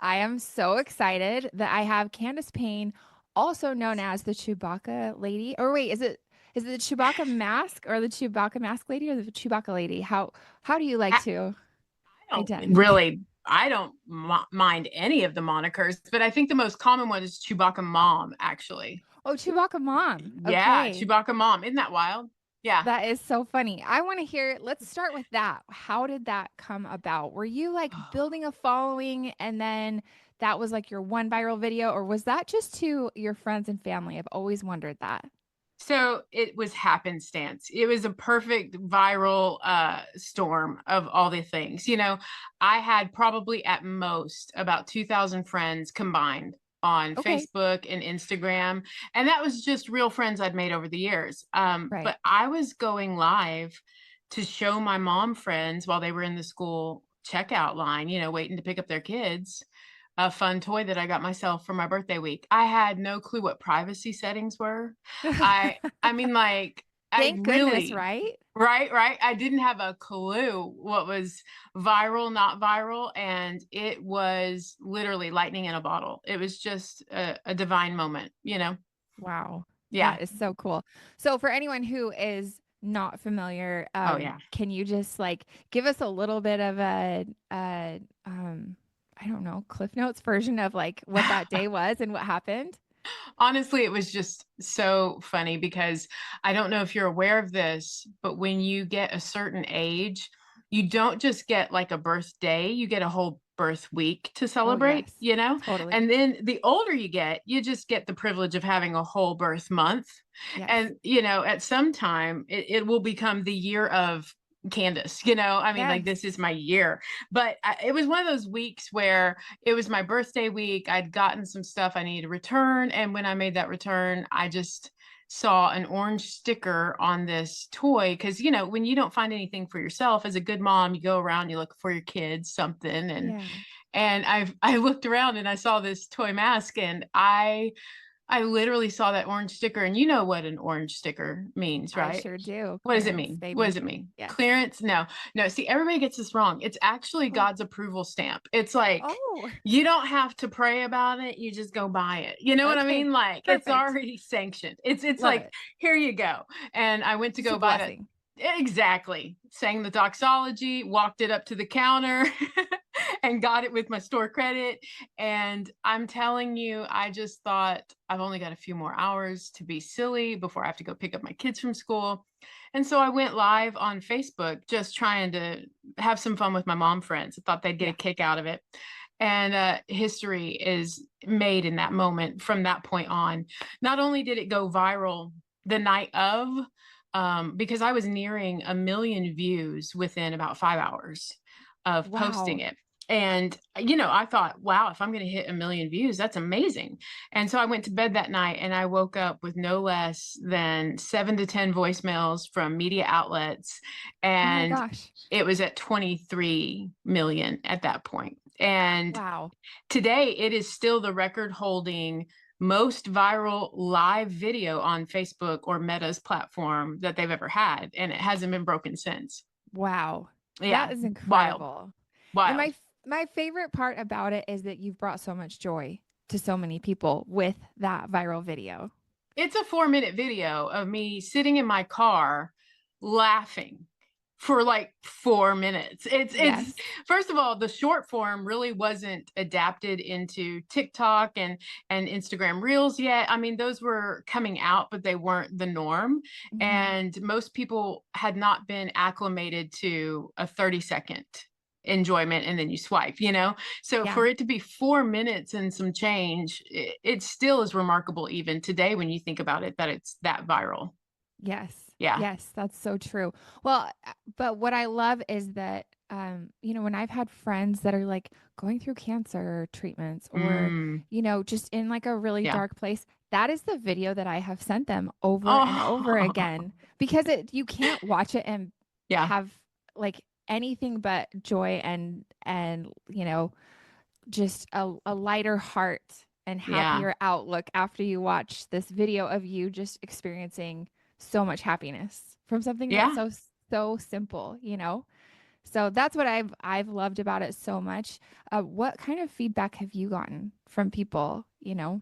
I am so excited that I have Candace Payne, also known as the Chewbacca lady. Or wait, is it the Chewbacca mask or the Chewbacca mask lady or the Chewbacca lady? How do you like I, to I don't identify? really, I don't mind any of the monikers, but I think the most common one is Chewbacca Mom, actually. Oh, Chewbacca mom. Yeah, Okay. Chewbacca Mom. Isn't that wild? Yeah. That is so funny. I want to hear, let's start with that. How did that come about? Were you like building a following and then that was like your one viral video, or was that just to your friends and family? I've always wondered that. So it was happenstance. It was a perfect viral storm of all the things. I had probably at most about 2,000 friends combined on Okay. Facebook and Instagram. And that was just real friends I'd made over the years. Right. But I was going live to show my mom friends while they were in the school checkout line, waiting to pick up their kids, a fun toy that I got myself for my birthday week. I had no clue what privacy settings were. I mean, like, I Thank goodness, really, right? right. I didn't have a clue what was viral, not viral, and it was literally lightning in a bottle. It was just a divine moment. Wow. Yeah. That is so cool. So for anyone who is not familiar, Oh yeah. can you just like give us a little bit of I don't know, Cliff Notes version of like what that day was and what happened? Honestly, it was just so funny because I don't know if you're aware of this, but when you get a certain age, you don't just get like a birthday, you get a whole birth week to Oh, celebrate, yes. Totally. And then the older you get, you just get the privilege of having a whole birth month. Yes. And, at some time, it will become the year of Candace, I mean, like, this Yes. is my year. But it was one of those weeks where it was my birthday week. I'd gotten some stuff I needed to return. And when I made that return, I just saw an orange sticker on this toy. Cause, when you don't find anything for yourself as a good mom, you go around, you look for your kids something. Yeah. And I looked around and I saw this toy mask, and I literally saw that orange sticker, and you know what an orange sticker means, I right? sure do. What does it Clearance, mean? What does baby. it mean? Yes. Clearance? No, no. See, everybody gets this wrong. It's actually Oh. God's approval stamp. It's like Oh, you don't have to pray about it. You just go buy it. You know what I okay. mean? Like, it's Perfect. already sanctioned. It's Love like, it. here you go. And I went to Just a go buy that. blessing. Exactly. Sang the doxology, walked it up to the counter and got it with my store credit. And I'm telling you, I just thought I've only got a few more hours to be silly before I have to go pick up my kids from school. And so I went live on Facebook just trying to have some fun with my mom friends. I thought they'd get a Yeah. kick out of it. And history is made in that moment from that point on. Not only did it go viral the night of, because I was nearing 1 million views within about 5 hours of posting Wow. it. And, I thought, wow, if I'm going to hit 1 million views, that's amazing. And so I went to bed that night and I woke up with no less than 7 to 10 voicemails from media outlets. Oh my And gosh. it was at 23 million at that point. And Wow. today it is still the record holding most viral live video on Facebook or Meta's platform that they've ever had. And it hasn't been broken since. Wow. Yeah. That is Wild. incredible. And Wild. my favorite part about it is that you've brought so much joy to so many people with that viral video. It's a 4-minute video of me sitting in my car laughing for like 4 minutes. It's Yes. first of all, the short form really wasn't adapted into TikTok and Instagram Reels yet. I mean, those were coming out, but they weren't the norm. Mhm. And most people had not been acclimated to a 30-second enjoyment and then you swipe. So Yeah. for it to be 4 minutes and some change, it still is remarkable even today when you think about it, that it's that viral. Yes. Yeah. Yes, that's so true. Well, but what I love is that when I've had friends that are like going through cancer treatments or, Mm, just in like a really yeah. dark place, that is the video that I have sent them over and over Oh, again because you can't watch it and yeah. have like anything but joy and just a lighter heart and Yeah. happier outlook after you watch this video of you just experiencing so much happiness from something that's Yeah. so simple. So that's what I've loved about it so much. What kind of feedback have you gotten from people, you know?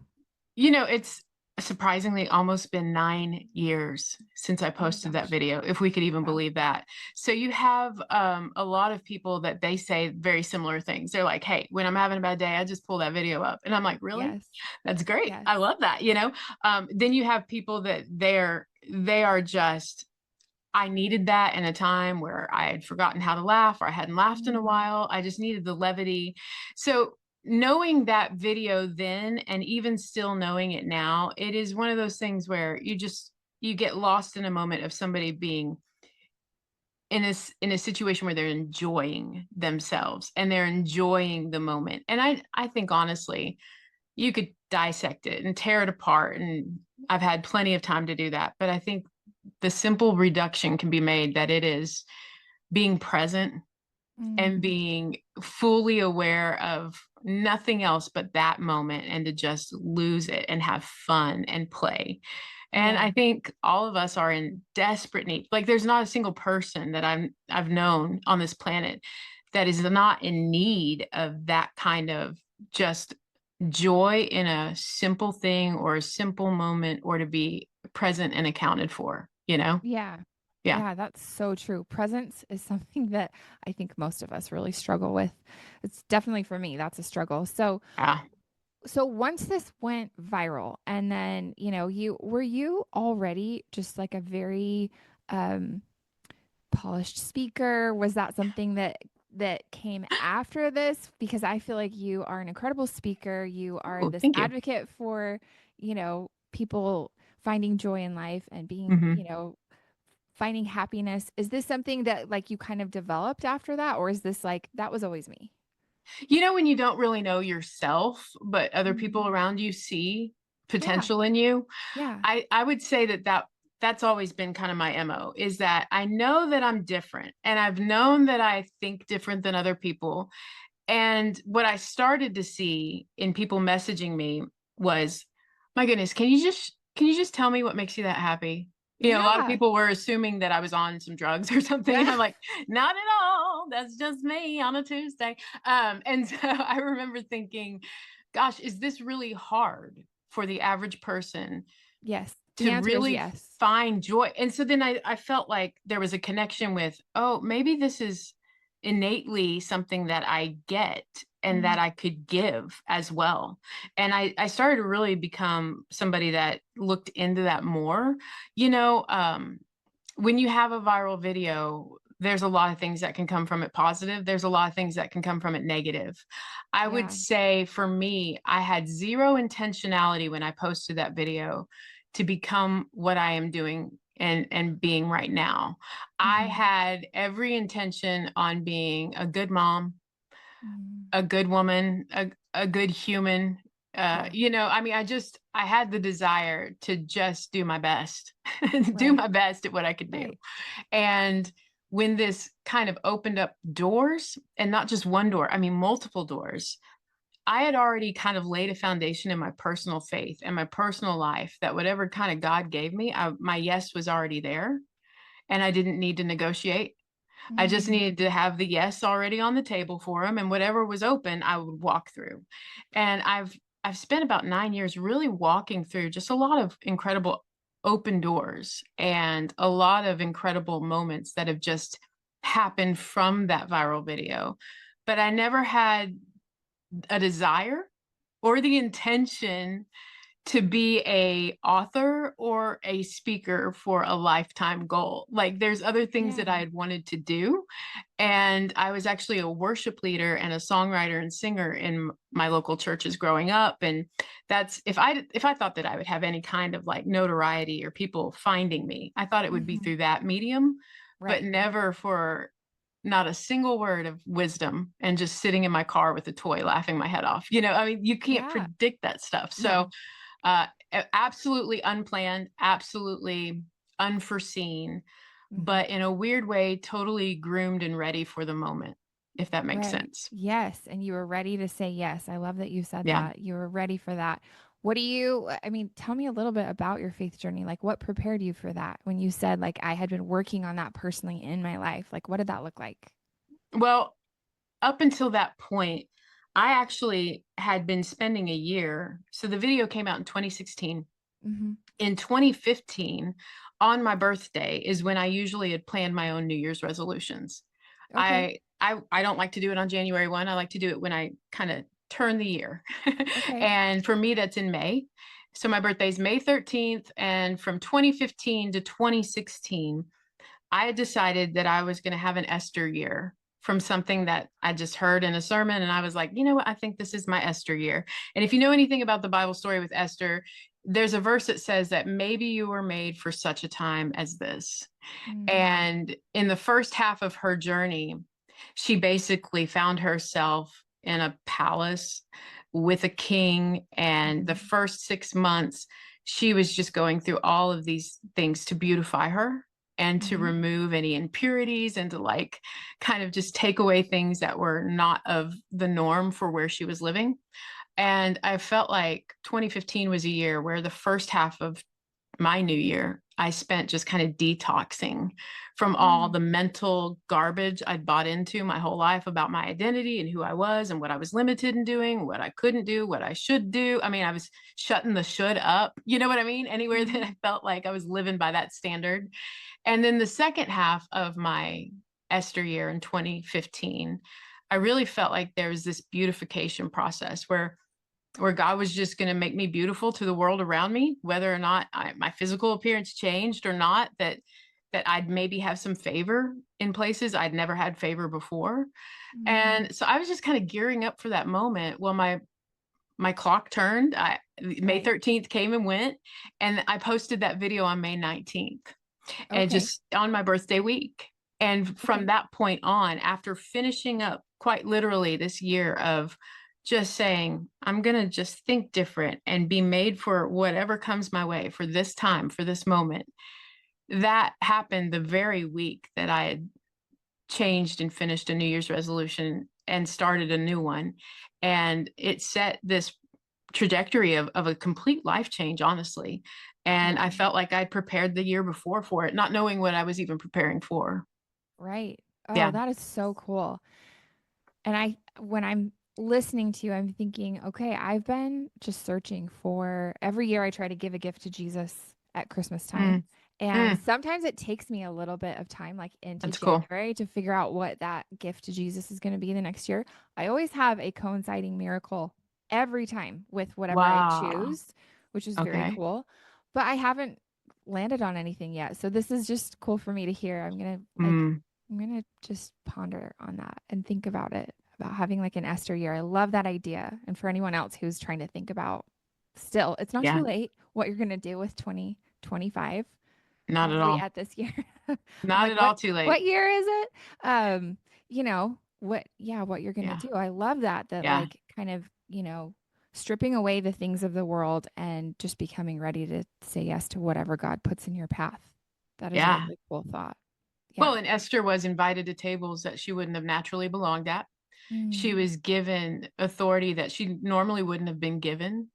It's surprisingly almost been 9 years since I Oh my posted that gosh. video, if we could even Wow. believe that. So you have a lot of people that they say very similar things. They're like, hey, when I'm having a bad day, I just pull that video up. And I'm like, really? Yes. That's great. Yes. I love that. Then you have people that they are just, I needed that in a time where I had forgotten how to laugh or I hadn't laughed in a Mm, while. I just needed the levity. So, knowing that video then and even still knowing it now, it is one of those things where you get lost in a moment of somebody being in a situation where they're enjoying themselves and they're enjoying the moment. And I think honestly, you could dissect it and tear it apart, and I've had plenty of time to do that, but I think the simple reduction can be made that it is being present and mm, being fully aware of nothing else but that moment, and to just lose it and have fun and play. And I yeah. think all of us are in desperate need. Like there's not a single person that I've known on this planet that is not in need of that kind of just joy in a simple thing or a simple moment, or to be present and accounted for. Yeah. Yeah. Yeah, that's so true. Presence is something that I think most of us really struggle with. It's definitely for me, that's a struggle. Yeah. So once this went viral and then, you already just like a very um polished speaker? Was that something that came after this? Because I feel like you are an incredible speaker. You are Oh, this thank you. advocate for, people finding joy in life and being, Hmm. finding happiness. Is this something that like you kind of developed after that, or is this like that was always me? When you don't really know yourself, but other people Mm. around you see Yeah. potential in you, Yeah. I would say that's always been kind of my MO, is that I know that I'm different and I've known that I think different than other people. And what I started to see in people messaging me was, my goodness, can you just tell me what makes you that happy? A lot of Yeah. people were assuming that I was on some drugs or something. And Yeah. I'm like, not at all. That's just me on a Tuesday. And so I remember thinking, gosh, is this really hard for the average person Yes. The to answer is really yes. find joy? And so then I felt like there was a connection with, oh, maybe this is innately something that I get and Mm, that I could give as well. And I started to really become somebody that looked into that more. You know, um, when you have a viral video, there's a lot of things that can come from it positive. There's a lot of things that can come from it negative. I would yeah. say for me, I had zero intentionality when I posted that video to become what I am doing and being right now. I Hmm. had every intention on being a good mom, Mm, a good woman, a good human. yeah. I had the desire to just do my best, do Right. my best at what I could do. Right. And when this kind of opened up doors, and not just one door, I mean, multiple doors, I had already kind of laid a foundation in my personal faith and my personal life that whatever kind of God gave me, my yes was already there, and I didn't need to negotiate. I just Mm, needed to have the yes already on the table for him, and whatever was open, I would walk through. And I've spent about 9 years really walking through just a lot of incredible open doors and a lot of incredible moments that have just happened from that viral video. But I never had a desire or the intention to be a author or a speaker for a lifetime goal. Like there's other things that I yeah. had wanted to do, and I was actually a worship leader and a songwriter and singer in my local churches growing up. And that's, if I thought that I would have any kind of like notoriety or people finding me, I thought it would be Hmm. through that medium, but Right. never for not a single word of wisdom and just sitting in my car with a toy laughing my head off. I mean, you can't Yeah. predict that stuff. So No. absolutely unplanned, absolutely unforeseen, Hmm. but in a weird way, totally groomed and ready for the moment, if that makes Right. sense. Yes. And you were ready to say yes. I love that you said Yeah. that. You were ready for that. I mean, tell me a little bit about your faith journey. Like, what prepared you for that when you said, like, I had been working on that personally in my life? Like, what did that look like? Well, up until that point, I actually had been spending a year. So the video came out in 2016. Mm-hmm. In 2015, on my birthday is when I usually had planned my own New Year's resolutions. Okay. I don't like to do it on January 1. I like to do it when I kind of turn the year. Okay. And for me, that's in May. So my birthday is May 13th. And from 2015 to 2016, I had decided that I was going to have an Esther year from something that I just heard in a sermon. And I was like, you know what? I think this is my Esther year. And if you know anything about the Bible story with Esther, there's a verse that says that maybe you were made for such a time as this. Mm-hmm. And in the first half of her journey, she basically found herself in a palace with a king. And the first 6 months, she was just going through all of these things to beautify her and to Mm-hmm. remove any impurities and to like kind of just take away things that were not of the norm for where she was living. And I felt like 2015 was a year where the first half of my new year, I spent just kind of detoxing from all Mm-hmm. the mental garbage I'd bought into my whole life about my identity and who I was and what I was limited in doing, what I couldn't do, what I should do. I mean, I was shutting the should up. You know what I mean? Anywhere that Mm-hmm. I felt like I was living by that standard. And then the second half of my Esther year in 2015, I really felt like there was this beautification process where God was just going to make me beautiful to the world around me, whether or not my physical appearance changed or not, that I'd maybe have some favor in places I'd never had favor before. Mm-hmm. And so I was just kind of gearing up for that moment. Well, my clock turned. May Right. 13th came and went, and I posted that video on May 19th, and Okay. just on my birthday week. And from Okay. that point on, after finishing up quite literally this year of just saying, I'm going to just think different and be made for whatever comes my way for this time, for this moment, that happened the very week that I had changed and finished a New Year's resolution and started a new one. And it set this trajectory of a complete life change, honestly. And I Wow. felt like I'd prepared the year before for it, not knowing what I was even preparing for. Right. Oh, Yeah. that is so cool. And when I'm listening to you, I'm thinking, okay, I've been just searching for every year I try to give a gift to Jesus at Christmas time. Mm, And mm, sometimes it takes me a little bit of time, like into that's cool. January, to figure out what that gift to Jesus is going to be the next year. I always have a coinciding miracle every time with whatever I Wow. choose, which is very Okay. cool. But I haven't landed on anything yet. So this is just cool for me to hear. Mm, I'm gonna just ponder on that and think about it, about having like an Esther year. I love that idea. And for anyone else who's trying to think about still, it's not too yeah. late what you're gonna do with 2025, Not at probably all. at this year. I'm Not like, at all too what late. year is it? What you're gonna Yeah. do. I love that Yeah. like kind of, stripping away the things of the world and just becoming ready to say yes to whatever God puts in your path. That is a Yeah. really cool thought. Yeah. Well, and Esther was invited to tables that she wouldn't have naturally belonged at. She Mm. was given authority that she normally wouldn't have been given.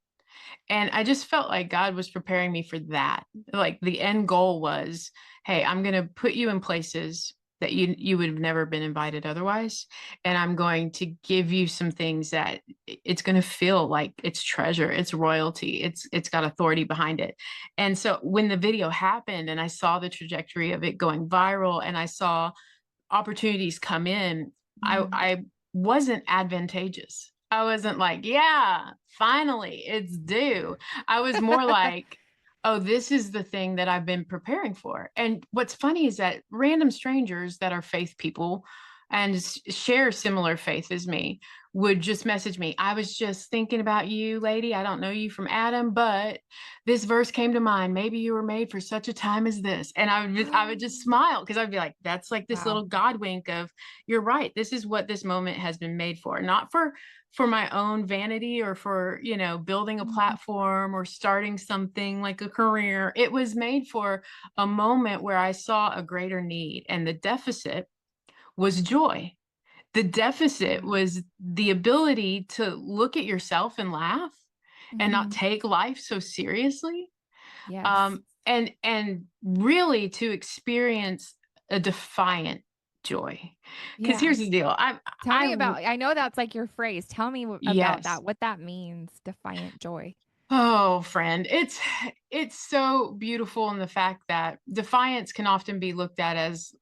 And I just felt like God was preparing me for that. Like the end goal was, hey, I'm going to put you in places that you would have never been invited otherwise, and I'm going to give you some things that it's going to feel like it's treasure, it's royalty, it's got authority behind it. And so when the video happened and I saw the trajectory of it going viral and I saw opportunities come in, Mm. I wasn't advantageous. I wasn't like, yeah, finally it's due. I was more like, oh, this is the thing that I've been preparing for. And what's funny is that random strangers that are faith people and share similar faith as me would just message me. I was just thinking about you, lady. I don't know you from Adam, but this verse came to mind. Maybe you were made for such a time as this. And I would just smile because I'd be like, that's like this Wow. little God wink of, you're right. This is what this moment has been made for, not for my own vanity or for, building a Mhm. platform or starting something like a career. It was made for a moment where I saw a greater need, and the deficit was joy. The deficit Wow. was the ability to look at yourself and laugh and not Mhm. take life so seriously. Yes. And really to experience a defiant joy. Because here's the Yes. deal. Tell me about, I know that's like your phrase. Tell me about Yes. that, what that means, defiant joy. Oh, friend, it's so beautiful in the fact that defiance can often be looked at as,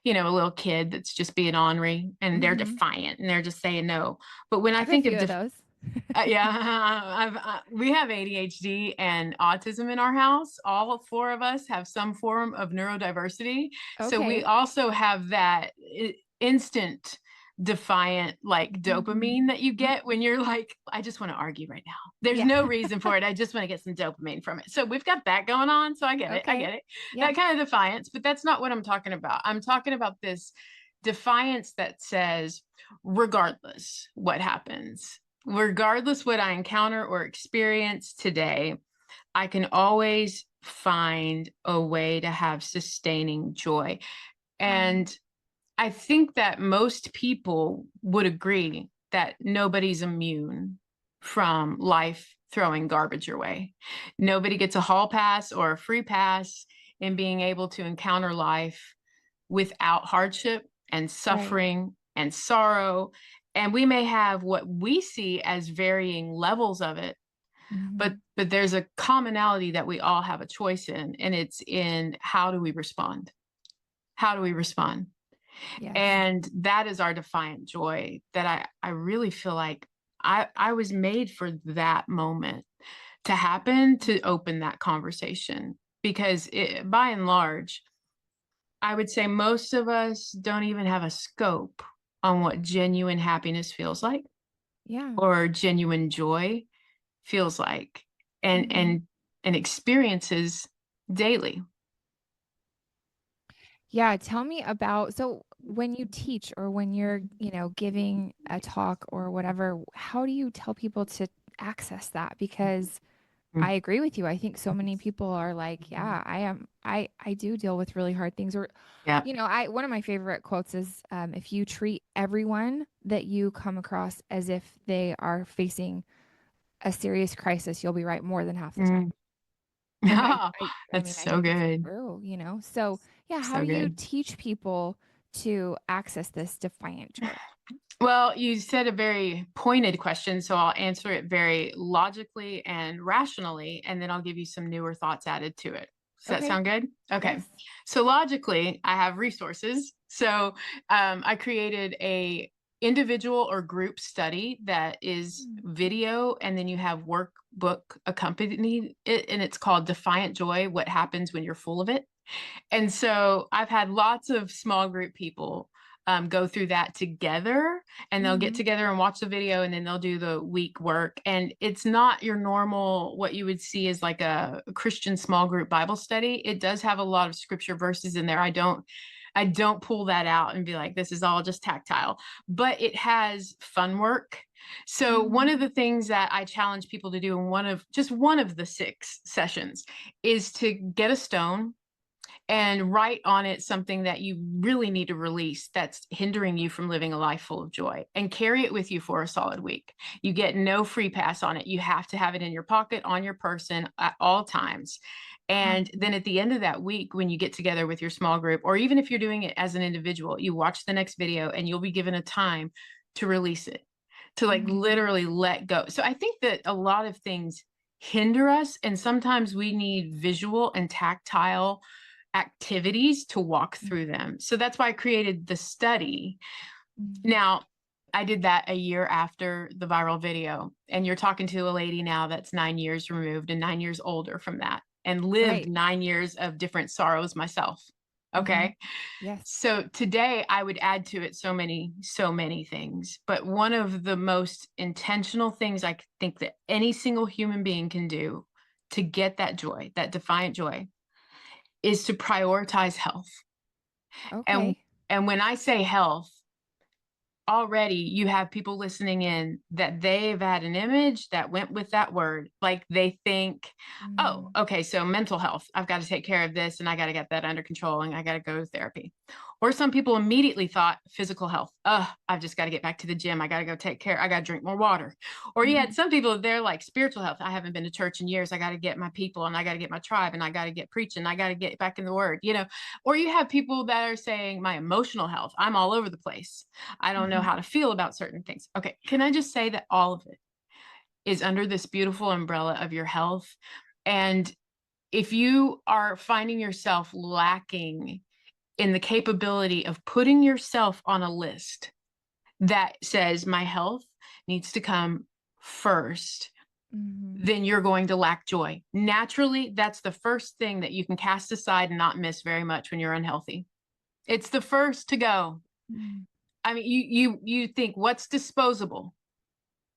a little kid that's just being ornery and they're Mhm. defiant and they're just saying no. But when I I have a think of few of those. yeah, we have ADHD and autism in our house. All four of us have some form of neurodiversity. So we Okay. also have that instant defiant like Mhm. dopamine that you Mhm. get when you're like, I just want to argue right now. There's Yeah. no reason for it. I just want to get some dopamine from it. So we've got that going on. So I get it. I Okay. get it. Yeah. That kind of defiance, but that's not what I'm talking about. I'm talking about this defiance that says, regardless what happens, regardless what I encounter or experience today, I can always find a way to have sustaining joy. Mhm. And I think that most people would agree that nobody's immune from life throwing garbage your way. Nobody gets a hall pass or a free pass in being able to encounter life without hardship and Right. suffering and sorrow. And we may have what we see as varying levels of it, but Mhm. there's a commonality that we all have a choice in, and it's in how do we respond? How do we respond? Yes. And that is our defiant joy that I really feel like I was made for that moment to happen, to open that conversation, because by and large, I would say most of us don't even have a scope on what genuine happiness feels like Yeah. or genuine joy feels like, and Mhm. experiences daily. Yeah, tell me about, so when you teach or when you're, giving a talk or whatever, how do you tell people to access that? Because Mm. I agree with you. I think so many people are like, yeah, I do deal with really hard things. Or, Yeah. I one of my favorite quotes is, if you treat everyone that you come across as if they are facing a serious crisis, you'll be right more than half the time. Mm. And I That's mean, I so think it's good. true. So yeah, how So do you good. teach people to access this defiant joy? Well, you said a very pointed question, so I'll answer it very logically and rationally, and then I'll give you some newer thoughts added to it. Does that Okay. sound good? Okay. Yes. So logically, I have resources. So I created a individual or group study that is Mm. video, and then you have workbook accompanied it, and it's called Defiant Joy: What Happens When You're Full of It. And so I've had lots of small group people go through that together, and they'll get Mm-hmm. together and watch the video, and then they'll do the week work. And it's not your normal, what you would see as like a Christian small group Bible study. It does have a lot of scripture verses in there. I don't pull that out and be like, this is all just tactile, but it has fun work. So one Mm-hmm. of the things that I challenge people to do in one of the 6 sessions is to get a stone and write on it something that you really need to release that's hindering you from living a life full of joy, and carry it with you for a solid week. You get no free pass on it. You have to have it in your pocket, on your person at all times. And then at the end of that week, when you get together with your small group, or even if you're doing it as an individual, you watch the next video and you'll be given a time to release it, to like Mm-hmm. literally let go. So I think that a lot of things hinder us, and sometimes we need visual and tactile activities to walk through them. So that's why I created the study. Mm-hmm. Now, I did that a year after the viral video, and you're talking to a lady now that's 9 years removed and 9 years older from that, and lived Right. 9 years of different sorrows myself. Mm-hmm. Okay. Yes. So today I would add to it so many things. But one of the most intentional things I think that any single human being can do to get that joy, that defiant joy, is to prioritize health. And Okay. when I say health, already you have people listening in that they've had an image that went with that word. Like they think, oh, Mm, okay, so mental health, I've got to take care of this and I got to get that under control and I got to go to therapy. Or some people immediately thought physical health. I've just got to get back to the gym. I got to go take care. I got to drink more water. Or you had mhm, some people, they're like spiritual health. I haven't been to church in years. I got to get my people and I got to get my tribe and I got to get preaching. I got to get back in the word, you know. Or you have people that are saying my emotional health. I'm all over the place. I don't know mhm, how to feel about certain things. Okay. Can I just say that all of it is under this beautiful umbrella of your health? And if you are finding yourself lacking in the capability of putting yourself on a list that says my health needs to come first, mhm, then you're going to lack joy. Naturally, that's the first thing that you can cast aside and not miss very much when you're unhealthy. It's the first to go. mm, I mean, you think what's disposable?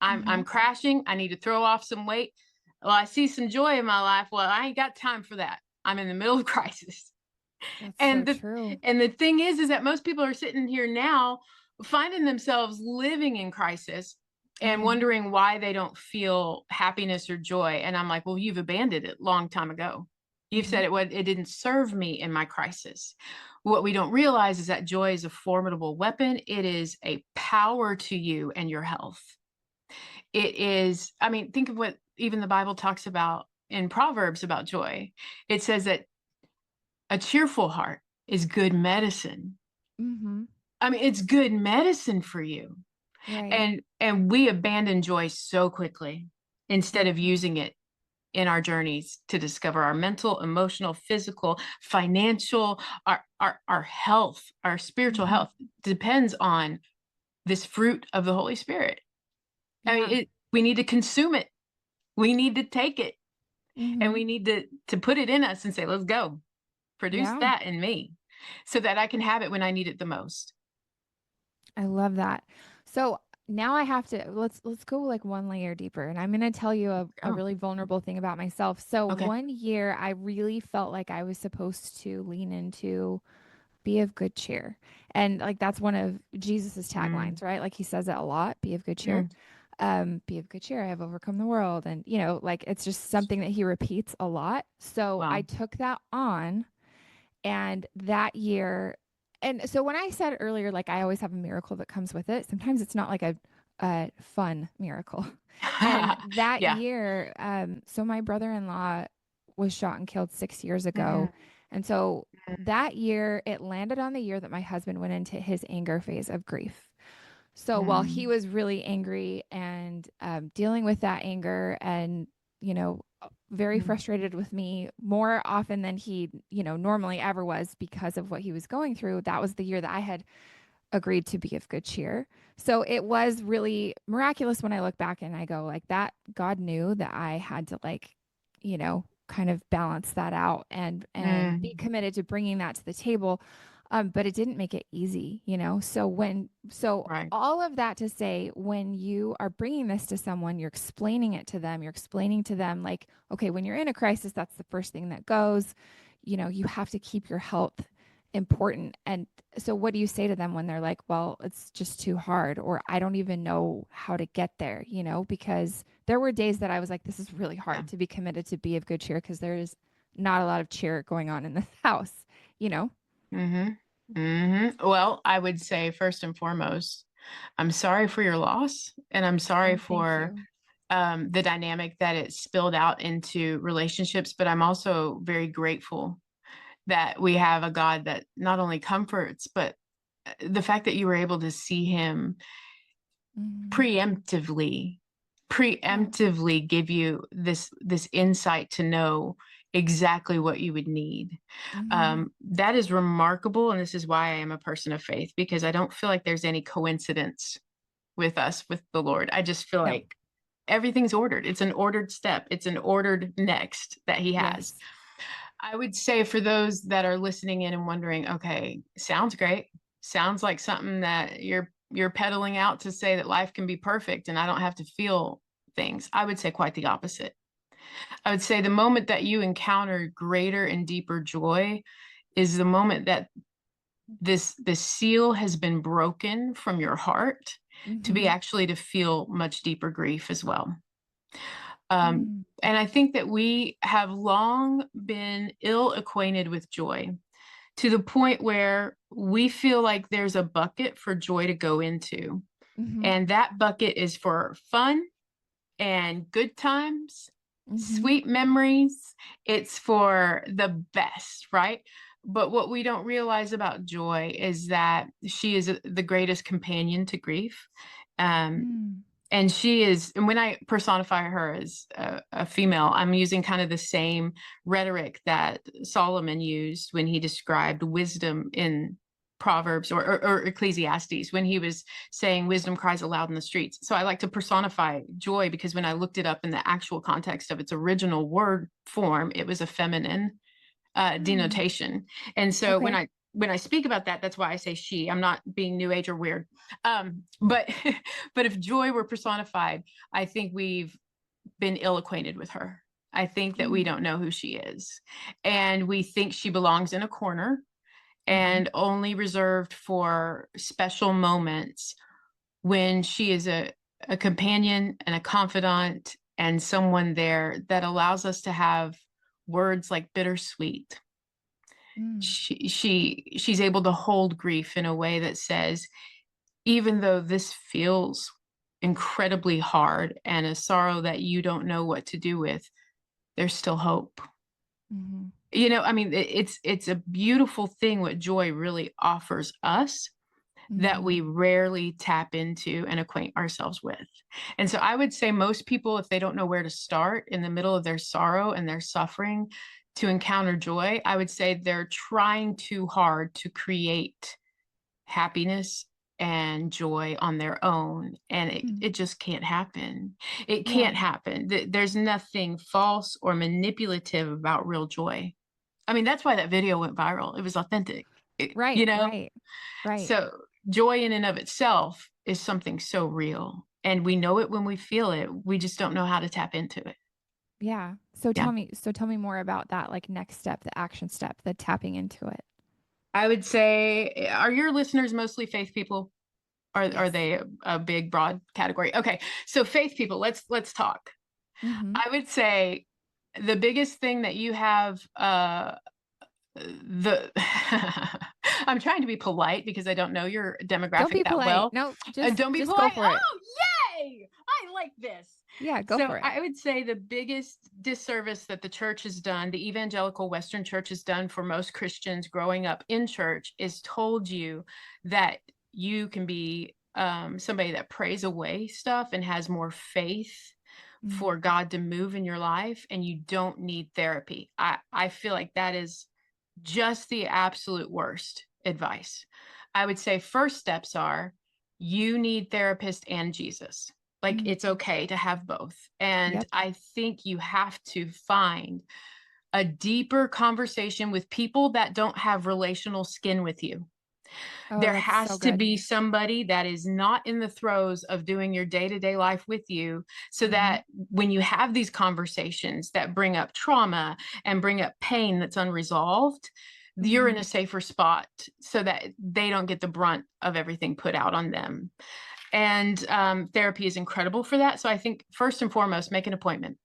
I'm mhm. crashing. I need to throw off some weight. Well, I see some joy in my life. Well, I ain't got time for that. I'm in the middle of crisis. That's so And true. the thing is that most people are sitting here now finding themselves living in crisis and Mhm, wondering why they don't feel happiness or joy. And I'm like, well, you've abandoned it long time ago. You've mhm, said it didn't serve me in my crisis. What we don't realize is that joy is a formidable weapon. It is a power to you and your health. It is, I mean, think of what even the Bible talks about in Proverbs about joy. It says that a cheerful heart is good medicine. mhm. I mean, it's good medicine for you. Right. And we abandon joy so quickly instead of Mhm, using it in our journeys to discover our mental, emotional, physical, financial, our health, our spiritual mhm. health depends on this fruit of the Holy Spirit. I mean, Yeah. we need to consume it. We need to take it and Mhm. we need to put it in us and say, let's go. Produce Yeah. that in me so that I can have it when I need it the most. I love that. So now I have to let's go like one layer deeper, and I'm going to tell you a Oh, really vulnerable thing about myself. So okay. one year I really felt like I was supposed to lean into be of good cheer. And like that's one of Jesus's Mm, taglines, right? Like he says it a lot, be of good cheer. mm, Be of good cheer. I have overcome the world. And like it's just something that he repeats a lot. So I wow. took that on, and that year, and so when I said earlier, like I always have a miracle that comes with it, sometimes it's not like a fun miracle. And that Yeah. year, so my brother-in-law was shot and killed 6 years Mm, ago. And so that year, it landed on the year that my husband went into his anger phase of grief. So while he mm, was really angry and dealing with that anger and, very mm, frustrated with me more often than he, normally ever was because of what he was going through, that was the year that I had agreed to be of good cheer. So it was really miraculous when I look back and I go like that God knew that I had to kind of balance that out and be mm. committed to bringing that to the table. But it didn't make it easy, so Right. all of that to say, when you are bringing this to someone, you're explaining it to them, you're explaining to them like, okay, when you're in a crisis, that's the first thing that goes. You have to keep your health important. And so what do you say to them when they're like, well, it's just too hard, or I don't even know how to get there, because there were days that I was like, this is really Yeah. hard to be committed to be of good cheer because there is not a lot of cheer going on in this house, you know? Mm-hmm. Mm-hmm. Well, I would say first and foremost, I'm sorry for your loss, and I'm sorry Oh, thank for you. the dynamic that it spilled out into relationships. But I'm also very grateful that we have a God that not only comforts, but the fact that you were able to see Him Hmm. preemptively Yeah. preemptively give you this insight to know exactly what you would need. Hmm. That is remarkable, and this is why I am a person of faith, because I don't feel like there's any coincidence with us with the Lord. I just feel No. like everything's ordered. It's an ordered step. It's an ordered next that He has. Yes. I would say for those that are listening in and wondering, okay, sounds great. Sounds like something that you're peddling out to say that life can be perfect and I don't have to feel things. I would say quite the opposite. I would say the moment that you encounter greater and deeper joy is the moment that this seal has been broken from your heart to be actually to feel much deeper grief as well. And I think that we have long been ill acquainted with joy, to the point where we feel like there's a bucket for joy to go into. And that bucket is for fun and good times, sweet memories. It's for the best, right? But what we don't realize about joy is that she is the greatest companion to grief. And she is, and when I personify her as a female, I'm using kind of the same rhetoric that Solomon used when he described wisdom in Proverbs or Ecclesiastes, when he was saying wisdom cries aloud in the streets. So I like to personify joy, because when I looked it up in the actual context of its original word form, it was a feminine denotation. And so when I speak about that, that's why I say she. I'm not being new age or weird. But but if joy were personified, I think we've been ill acquainted with her. I think that we don't know who she is, and we think she belongs in a corner and only reserved for special moments, when she is a companion and a confidant and someone there that allows us to have words like bittersweet. She's able to hold grief in a way that says, even though this feels incredibly hard and a sorrow that you don't know what to do with, there's still hope. You know, I mean, it's a beautiful thing what joy really offers us, that we rarely tap into and acquaint ourselves with. And so I would say most people, if they don't know where to start in the middle of their sorrow and their suffering to encounter joy, I would say they're trying too hard to create happiness and joy on their own. And it just can't happen. It can't happen. There's nothing false or manipulative about real joy. I mean, that's why that video went viral. It was authentic. Right. You know? Right. So joy in and of itself is something so real. And we know it when we feel it. We just don't know how to tap into it. Yeah. So tell me more about that, like, next step, the action step, the tapping into it. I would say, are your listeners mostly faith people? Are they a big, broad category? Okay. So faith people, let's talk. I would say the biggest thing that you have, I'm trying to be polite because I don't know your demographic Don't be that polite. well. No, just Don't be just polite. go for it. Oh, yay! I like this. Yeah, go So for it. I would say the biggest disservice that the church has done, the evangelical Western church has done for most Christians growing up in church, is told you that you can be somebody that prays away stuff and has more faith for God to move in your life, and you don't need therapy. I feel like that is just the absolute worst advice. I would say first steps are, you need therapist and Jesus. Like, it's okay to have both. And I think you have to find a deeper conversation with people that don't have relational skin with you. There has to be somebody that is not in the throes of doing your day-to-day life with you, so that when you have these conversations that bring up trauma and bring up pain that's unresolved, you're in a safer spot, so that they don't get the brunt of everything put out on them. And therapy is incredible for that. So I think first and foremost, make an appointment.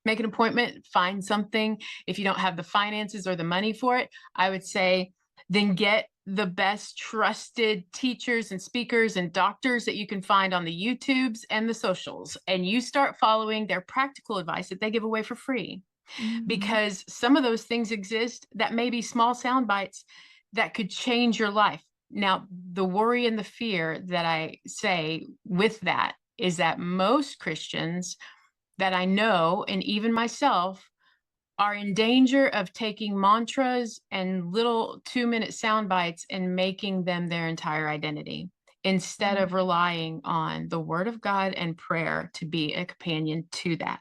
Make an appointment, find something. If you don't have the finances or the money for it, I would say then get the best trusted teachers and speakers and doctors that you can find on the YouTubes and the socials, and you start following their practical advice that they give away for free. Because some of those things exist that may be small sound bites that could change your life. Now, the worry and the fear that I say with that is that most Christians that I know, and even myself, are in danger of taking mantras and little 2-minute sound bites and making them their entire identity, instead of relying on the Word of God and prayer to be a companion to that.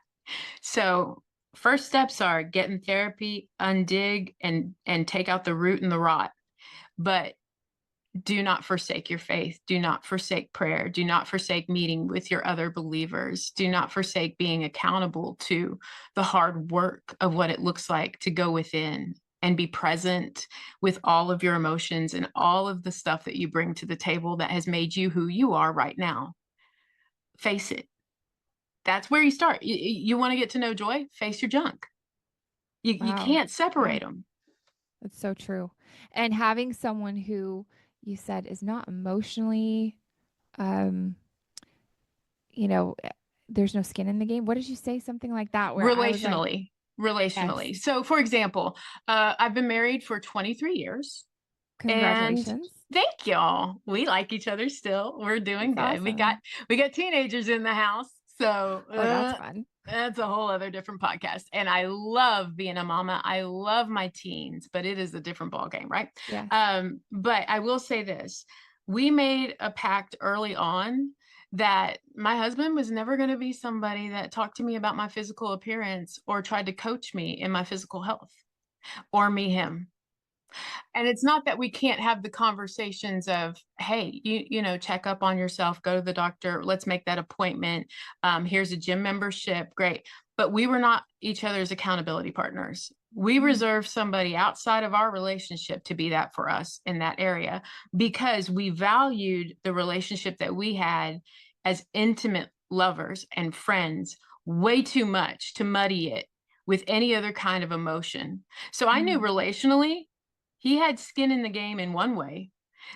So first steps are get in therapy, undig, and take out the root and the rot. But do not forsake your faith. Do not forsake prayer. Do not forsake meeting with your other believers. Do not forsake being accountable to the hard work of what it looks like to go within and be present with all of your emotions and all of the stuff that you bring to the table that has made you who you are right now. Face it. That's where you start. You want to get to know joy? Face your junk. You Wow. can't Yeah, separate them. that's so true. And having someone who you said is not emotionally, um, you know, there's no skin in the game. What did you say? Something like that, where I was like, Relationally. yes, So, for example, I've been married for 23 years. And congratulations. thank y'all. We like each other still. We're doing That's good. awesome. We got teenagers in the house. So Oh, that's fun. that's a whole other different podcast. And I love being a mama. I love my teens, but it is a different ball game, right? Yes. But I will say this. We made a pact early on that my husband was never going to be somebody that talked to me about my physical appearance or tried to coach me in my physical health, or me him. And it's not that we can't have the conversations of, hey, you know, check up on yourself, go to the doctor, let's make that appointment. Here's a gym membership, great. But we were not each other's accountability partners. We Mhm. reserved somebody outside of our relationship to be that for us in that area, because we valued the relationship that we had as intimate lovers and friends way too much to muddy it with any other kind of emotion. So I knew Mhm. relationally he had skin in the game in one way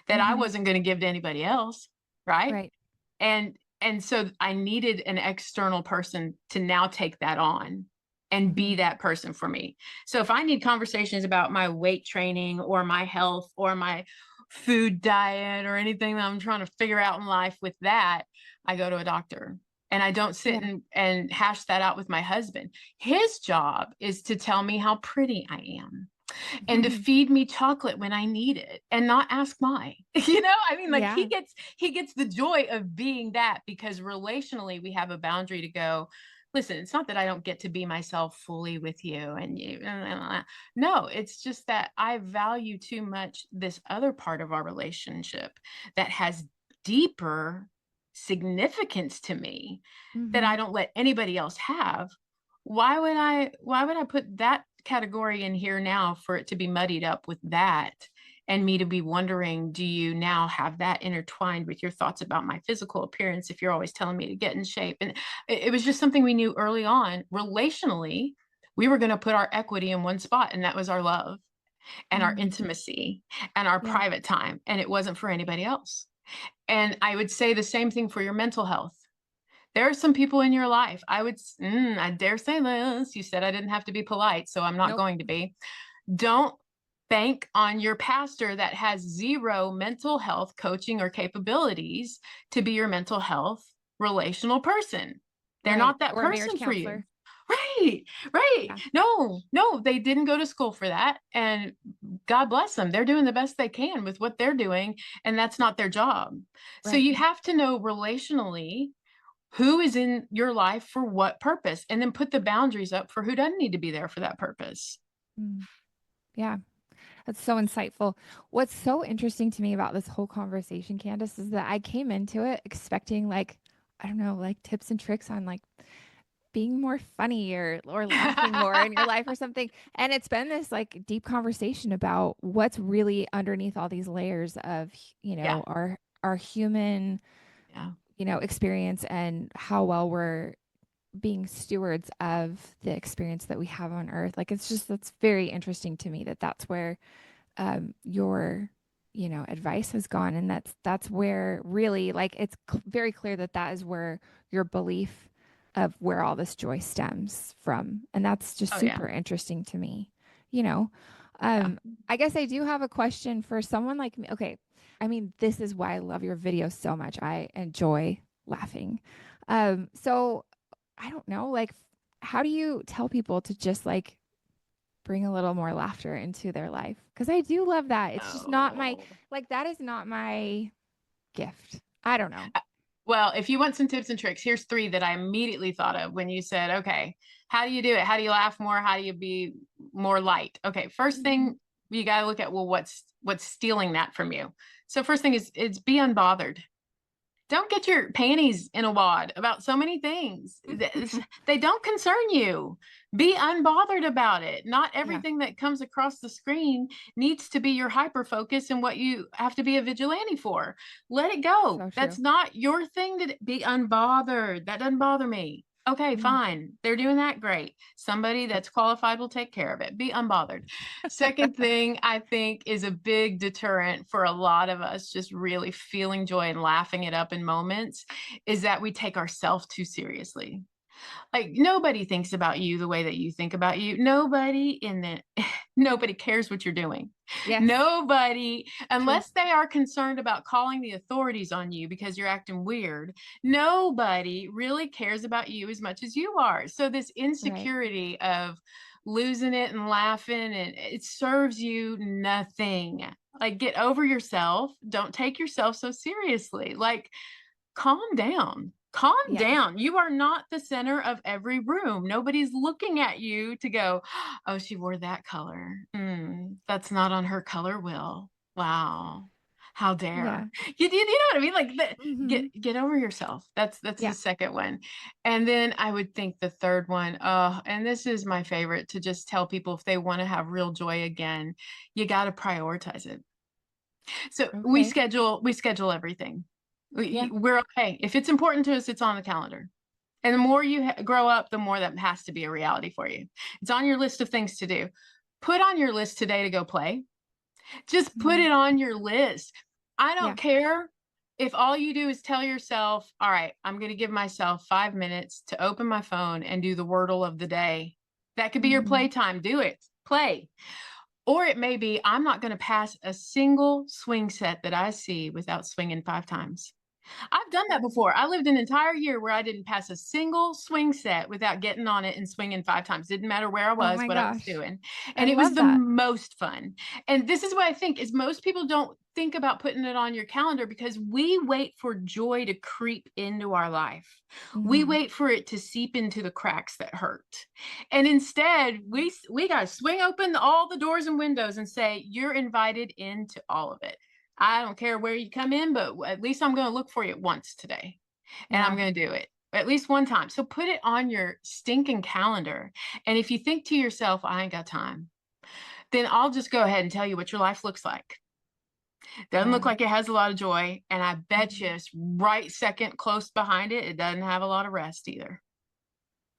that I Mhm. wasn't going to give to anybody else, right? Right. And so I needed an external person to now take that on and be Mhm. that person for me. So if I need conversations about my weight training or my health or my food diet or anything that I'm trying to figure out in life with that, I go to a doctor. And I don't sit Yeah. and hash that out with my husband. His job is to tell me how pretty I am and to Mhm. feed me chocolate when I need it and not ask why. You know, I mean, like Yeah. he gets the joy of being that, because relationally we have a boundary to go, listen, it's not that I don't get to be myself fully with you and you. No, it's just that I value too much this other part of our relationship that has deeper significance to me that I Mhm. don't let anybody else have. Why would I put that category in here now for it to be muddied up with that, and me to be wondering, do you now have that intertwined with your thoughts about my physical appearance if you're always telling me to get in shape? And it was just something we knew early on. Relationally, we were going to put our equity in one spot, and that was our love and our Mhm. intimacy and our Yeah. private time, and it wasn't for anybody else. And I would say the same thing for your mental health. There are some people in your life, I dare say this. You said I didn't have to be polite, so I'm not Nope. going to be. Don't bank on your pastor that has zero mental health coaching or capabilities to be your mental health relational person. They're Right. not that Or a marriage person for you. counselor. Right, right. Yeah. No, they didn't go to school for that. And God bless them. They're doing the best they can with what they're doing, and that's not their job. So Right. you have to know relationally who is in your life for what purpose, and then put the boundaries up for who doesn't need to be there for that purpose. Mm. Yeah. That's so insightful. What's so interesting to me about this whole conversation, Candace, is that I came into it expecting like, I don't know, like tips and tricks on like being more funny or laughing more in your life or something. And it's been this like deep conversation about what's really underneath all these layers of, Yeah, our human, yeah, experience and how well we're being stewards of the experience that we have on earth. Like it's just that's very interesting to me that that's where your advice has gone, and that's where really like it's very clear that that is where your belief of where all this joy stems from, and that's just oh yeah, super interesting to me you know yeah. um I guess I do have a question for someone like me. Okay, I mean, this is why I love your videos so much. I enjoy laughing. So I don't know, like how do you tell people to just like bring a little more laughter into their life? Because I do love that. It's just not my, Oh. like, that is not my gift. I don't know. Well, if you want some tips and tricks, here's three that I immediately thought of when you said, okay, how do you do it? How do you laugh more? How do you be more light? Okay, first Mhm. thing you got to look at, well, what's stealing that from you? So first thing is be unbothered. Don't get your panties in a wad about so many things. They don't concern you. Be unbothered about it. Not Yeah, everything that comes across the screen needs to be your hyper focus and what you have to be a vigilante for. Let it go. so true. That's not your thing to be unbothered. That doesn't bother me. Okay, Mhm. fine. They're doing that. Great. Somebody that's qualified will take care of it. Be unbothered. Second thing I think is a big deterrent for a lot of us just really feeling joy and laughing it up in moments is that we take ourselves too seriously. Like nobody thinks about you the way that you think about you. Nobody in the nobody cares what you're doing. Yes, Nobody, true. unless they are concerned about calling the authorities on you because you're acting weird, nobody really cares about you as much as you are. So this Right. insecurity of losing it and laughing, and it serves you nothing. Like get over yourself. Don't take yourself so seriously. Like calm down. Calm Yes. down. You are not the center of every room. Nobody's looking at you to go, oh, she wore that color. That's not on her color wheel. Wow. How Yeah. dare. You know what I mean? Like Mhm. get over yourself. That's the Yeah. second one. And then I would think the third one, and this is my favorite to just tell people if they want to have real joy again, you got to prioritize it. So Okay. we schedule everything. Yeah. We're okay. If it's important to us, it's on the calendar. And the more you grow up, the more that has to be a reality for you. It's on your list of things to do. Put on your list today to go play. Just put Mhm. it on your list. I don't Yeah. care if all you do is tell yourself, all right, I'm going to give myself 5 minutes to open my phone and do the wordle of the day. That could be your Mhm. playtime. Do it. Play. Or it may be, I'm not going to pass a single swing set that I see without swinging 5 times. I've done that before. I lived an entire year where I didn't pass a single swing set without getting on it and swinging 5 times. Didn't matter where I Oh was, my what I was gosh. doing. I And it was love the that. most fun. And this is what I think is most people don't think about putting it on your calendar because we wait for joy to creep into our life. We Mhm. wait for it to seep into the cracks that hurt. And instead, we got to swing open all the doors and windows and say, you're invited into all of it. I don't care where you come in, but at least I'm going to look for you once today and I'm Yeah. going to do it at least one time. So put it on your stinking calendar. And if you think to yourself, I ain't got time, then I'll just go ahead and tell you what your life looks like. Doesn't look Yeah. like it has a lot of joy. And I bet you Mhm. it's right second close behind it. It doesn't have a lot of rest either.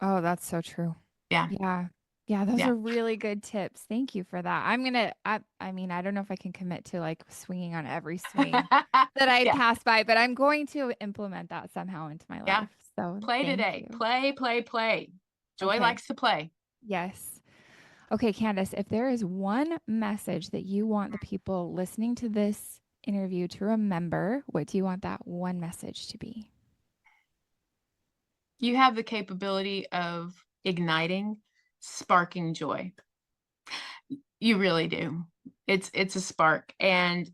Oh, that's so true. Yeah. Yeah. Yeah, those Yeah. are really good tips. Thank you for that. I mean, I don't know if I can commit to like swinging on every swing that I Yeah. pass by, but I'm going to implement that somehow into my Yeah. life. So, Play thank today. you. Play, play, play. Joy Okay. likes to play. Yes. Okay, Candace, if there is one message that you want the people listening to this interview to remember, what do you want that one message to be? You have the capability of igniting, sparking joy. You really do. It's a spark. And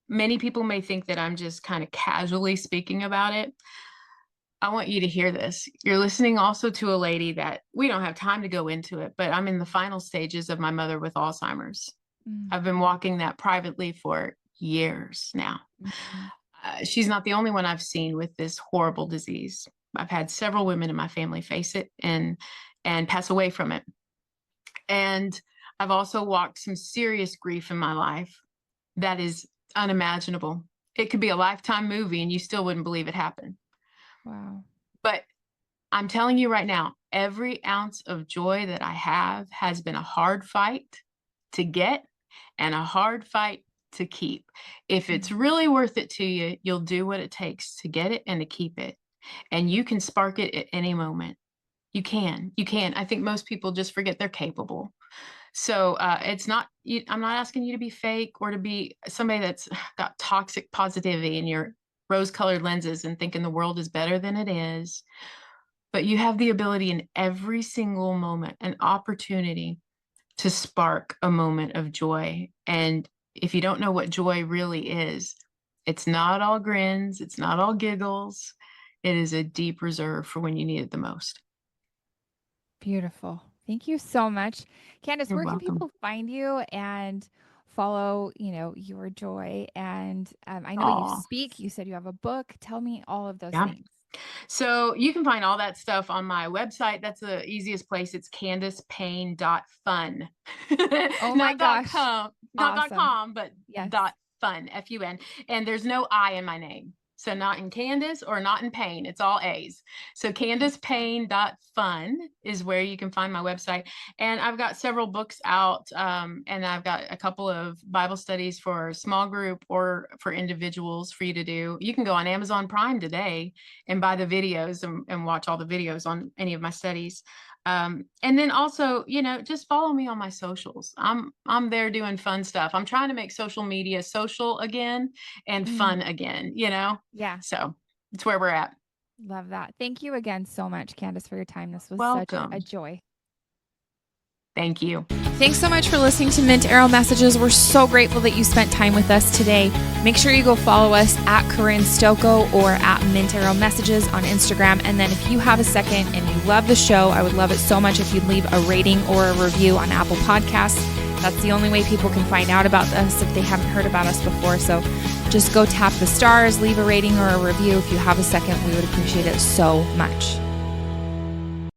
many people may think that I'm just kind of casually speaking about it. I want you to hear this. You're listening also to a lady that we don't have time to go into it, but I'm in the final stages of my mother with Alzheimer's. Mm, I've been walking that privately for years now. mhm. She's not the only one I've seen with this horrible disease. I've had several women in my family face it and pass away from it. And I've also walked some serious grief in my life that is unimaginable. It could be a lifetime movie and you still wouldn't believe it happened. Wow. But I'm telling you right now, every ounce of joy that I have has been a hard fight to get and a hard fight to keep. If it's Mm, really worth it to you, you'll do what it takes to get it and to keep it. And you can spark it at any moment. You can. You can. I think most people just forget they're capable. So it's not, I'm not asking you to be fake or to be somebody that's got toxic positivity in your rose colored lenses and thinking the world is better than it is. But you have the ability in every single moment, an opportunity to spark a moment of joy. And if you don't know what joy really is, it's not all grins, it's not all giggles. It is a deep reserve for when you need it the most. beautiful. Thank you so much. Candace, You're where can welcome. people find you and follow, your joy. And I know you Aw. speak. You said you have a book. Tell me all of those Yeah. things. So you can find all that stuff on my website. That's the easiest place. It's CandacePayne.fun. Oh my Not dot gosh. com, not dot Awesome. com, but Yes. dot fun, Fun. And there's no I in my name. So not in Candace or not in Payne. It's all A's. So CandacePayne.fun is where you can find my website. And I've got several books out, and I've got a couple of Bible studies for small group or for individuals for you to do. You can go on Amazon Prime today and buy the videos and watch all the videos on any of my studies. And then also, just follow me on my socials. I'm there doing fun stuff. I'm trying to make social media social again and fun again, Yeah. So it's where we're at. Love that. Thank you again so much, Candace, for your time. This was such a Welcome. joy. Thank you. Thanks so much for listening to Mint Arrow Messages. We're so grateful that you spent time with us today. Make sure you go follow us at Corrine Stocco or at Mint Arrow Messages on Instagram. And then if you have a second and you love the show, I would love it so much if you'd leave a rating or a review on Apple Podcasts. That's the only way people can find out about us if they haven't heard about us before. So just go tap the stars, leave a rating or a review. If you have a second, we would appreciate it so much.